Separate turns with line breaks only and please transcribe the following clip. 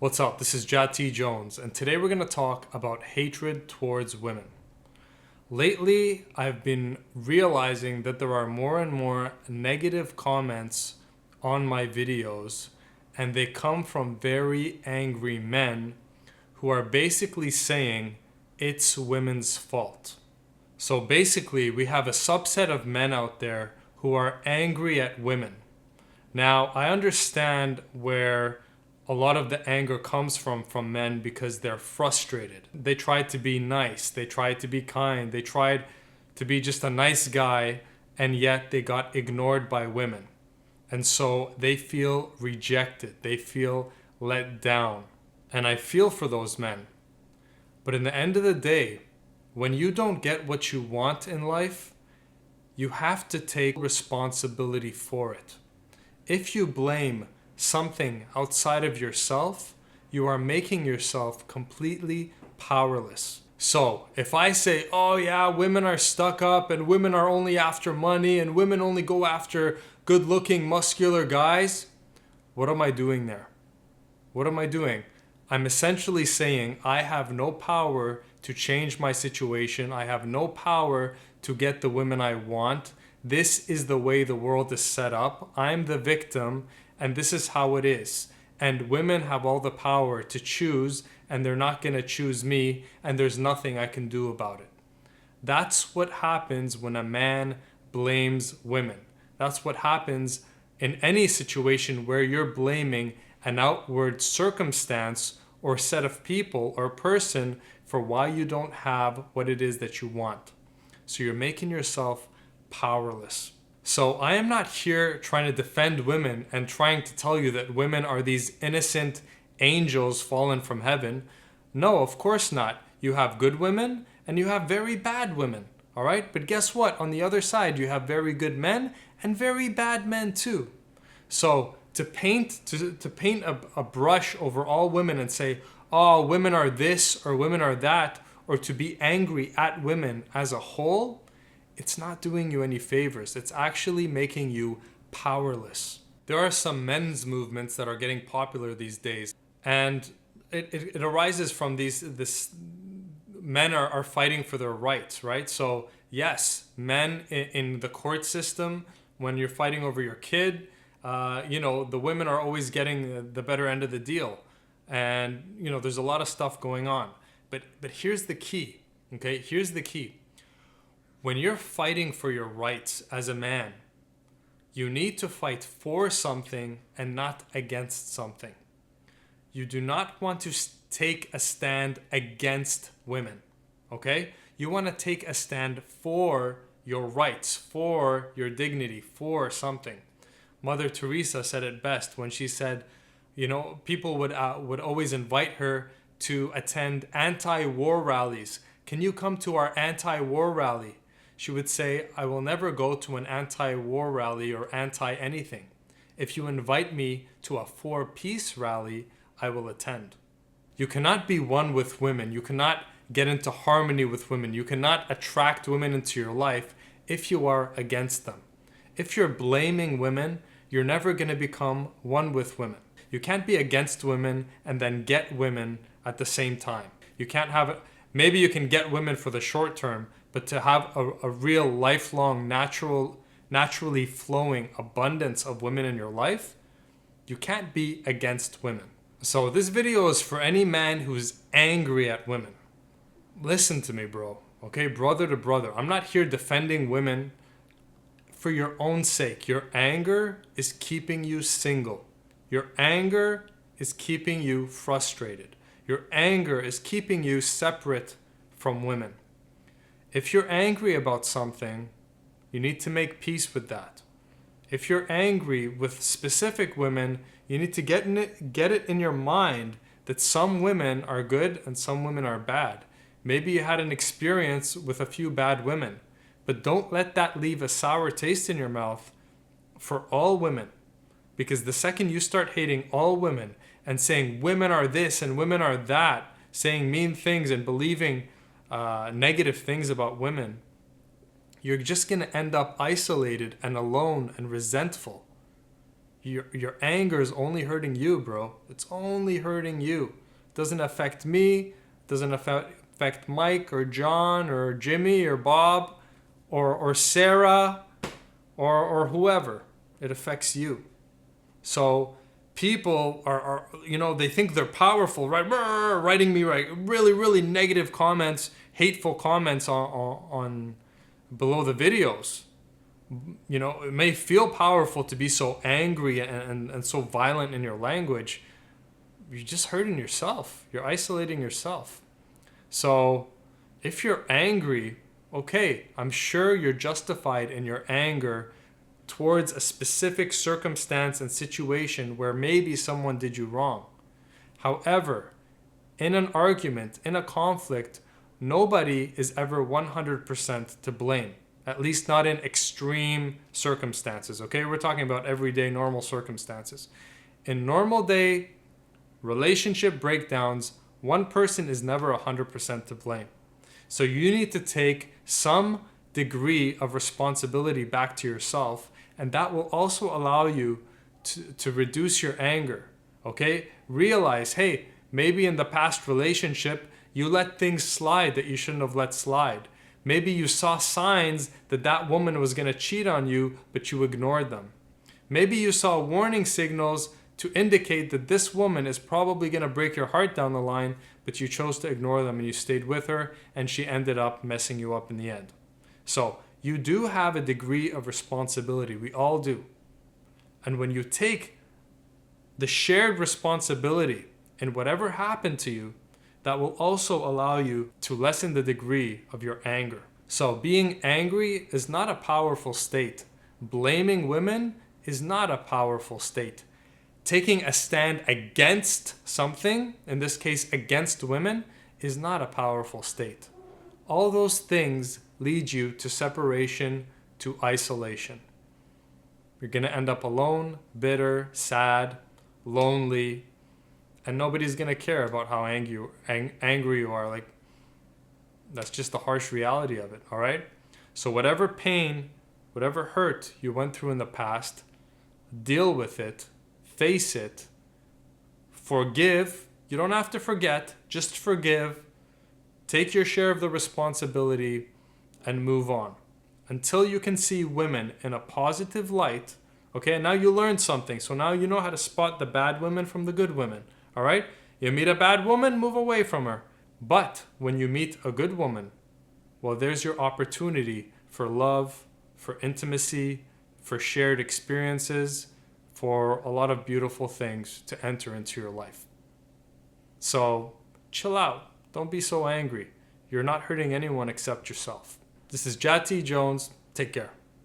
What's up? This is Jati Jones, and today we're going to talk about hatred towards women. Lately, I've been realizing that there are more and more negative comments on my videos, and they come from very angry men who are basically saying it's women's fault. So basically, we have a subset of men out there who are angry at women. Now, I understand where a lot of the anger comes from men because they're frustrated. They tried to be nice, they tried to be kind, they tried to be just a nice guy, and yet they got ignored by women. And so they feel rejected, they feel let down. And I feel for those men. But in the end of the day, when you don't get what you want in life, you have to take responsibility for it. If you blame something outside of yourself, you are making yourself completely powerless. So if I say, oh yeah, women are stuck up and women are only after money and women only go after good looking muscular guys, what am I doing there? What am I doing? I'm essentially saying I have no power to change my situation. I have no power to get the women I want. This is the way the world is set up. I'm the victim, and this is how it is. And women have all the power to choose, and they're not going to choose me, and there's nothing I can do about it. That's what happens when a man blames women. That's what happens in any situation where you're blaming an outward circumstance or set of people or person for why you don't have what it is that you want. So you're making yourself powerless. So I am not here trying to defend women and trying to tell you that women are these innocent angels fallen from heaven. No, of course not. You have good women and you have very bad women. All right? But guess what? On the other side, you have very good men and very bad men too. So to paint a brush over all women and say, oh, women are this or women are that, or to be angry at women as a whole, it's not doing you any favors. It's actually making you powerless. There are some men's movements that are getting popular these days, and it arises from this men are fighting for their rights, right? So yes, men in the court system, when you're fighting over your kid, the women are always getting the better end of the deal. And, there's a lot of stuff going on. But here's the key, okay? Here's the key. When you're fighting for your rights as a man, you need to fight for something and not against something. You do not want to take a stand against women, okay? You want to take a stand for your rights, for your dignity, for something. Mother Teresa said it best when she said, people would always invite her to attend anti-war rallies. Can you come to our anti-war rally? She would say, I will never go to an anti-war rally or anti-anything. If you invite me to a for-peace rally, I will attend. You cannot be one with women. You cannot get into harmony with women. You cannot attract women into your life if you are against them. If you're blaming women, you're never going to become one with women. You can't be against women and then get women at the same time. You can't have it. Maybe you can get women for the short term, but to have a real lifelong, naturally flowing abundance of women in your life, you can't be against women. So this video is for any man who's angry at women. Listen to me, bro. Okay, brother to brother. I'm not here defending women for your own sake. Your anger is keeping you single. Your anger is keeping you frustrated. Your anger is keeping you separate from women. If you're angry about something, you need to make peace with that. If you're angry with specific women, you need to get it in your mind that some women are good and some women are bad. Maybe you had an experience with a few bad women, but don't let that leave a sour taste in your mouth for all women. Because the second you start hating all women and saying women are this and women are that, saying mean things and believing negative things about women, you're just going to end up isolated and alone and resentful. Your anger is only hurting you, bro. It's only hurting you. It doesn't affect me. It doesn't affect Mike or John or Jimmy or Bob or Sarah or whoever. It affects you. So people are they think they're powerful, right? Writing me really, really negative comments, hateful comments on below the videos. It may feel powerful to be so angry and so violent in your language. You're just hurting yourself. You're isolating yourself. So if you're angry, okay, I'm sure you're justified in your anger towards a specific circumstance and situation where maybe someone did you wrong. However, in an argument, in a conflict, nobody is ever 100% to blame. At least not in extreme circumstances, okay? We're talking about everyday normal circumstances. In normal day relationship breakdowns, one person is never 100% to blame. So you need to take some degree of responsibility back to yourself, and that will also allow you to reduce your anger, okay? Realize, hey, maybe in the past relationship, you let things slide that you shouldn't have let slide. Maybe you saw signs that that woman was going to cheat on you, but you ignored them. Maybe you saw warning signals to indicate that this woman is probably going to break your heart down the line, but you chose to ignore them and you stayed with her, and she ended up messing you up in the end. So you do have a degree of responsibility. We all do. And when you take the shared responsibility in whatever happened to you, that will also allow you to lessen the degree of your anger. So being angry is not a powerful state. Blaming women is not a powerful state. Taking a stand against something, in this case against women, is not a powerful state. All those things lead you to separation, to isolation. You're going to end up alone, bitter, sad, lonely, and nobody's going to care about how angry you are. Like, that's just the harsh reality of it, all right? So whatever pain, whatever hurt you went through in the past, deal with it, face it, forgive. You don't have to forget, just forgive. Take your share of the responsibility and move on. Until you can see women in a positive light, okay? Now you learned something, so now you know how to spot the bad women from the good women. All right? You meet a bad woman, move away from her. But when you meet a good woman, well, there's your opportunity for love, for intimacy, for shared experiences, for a lot of beautiful things to enter into your life. So chill out. Don't be so angry. You're not hurting anyone except yourself. This is Jati Jones. Take care.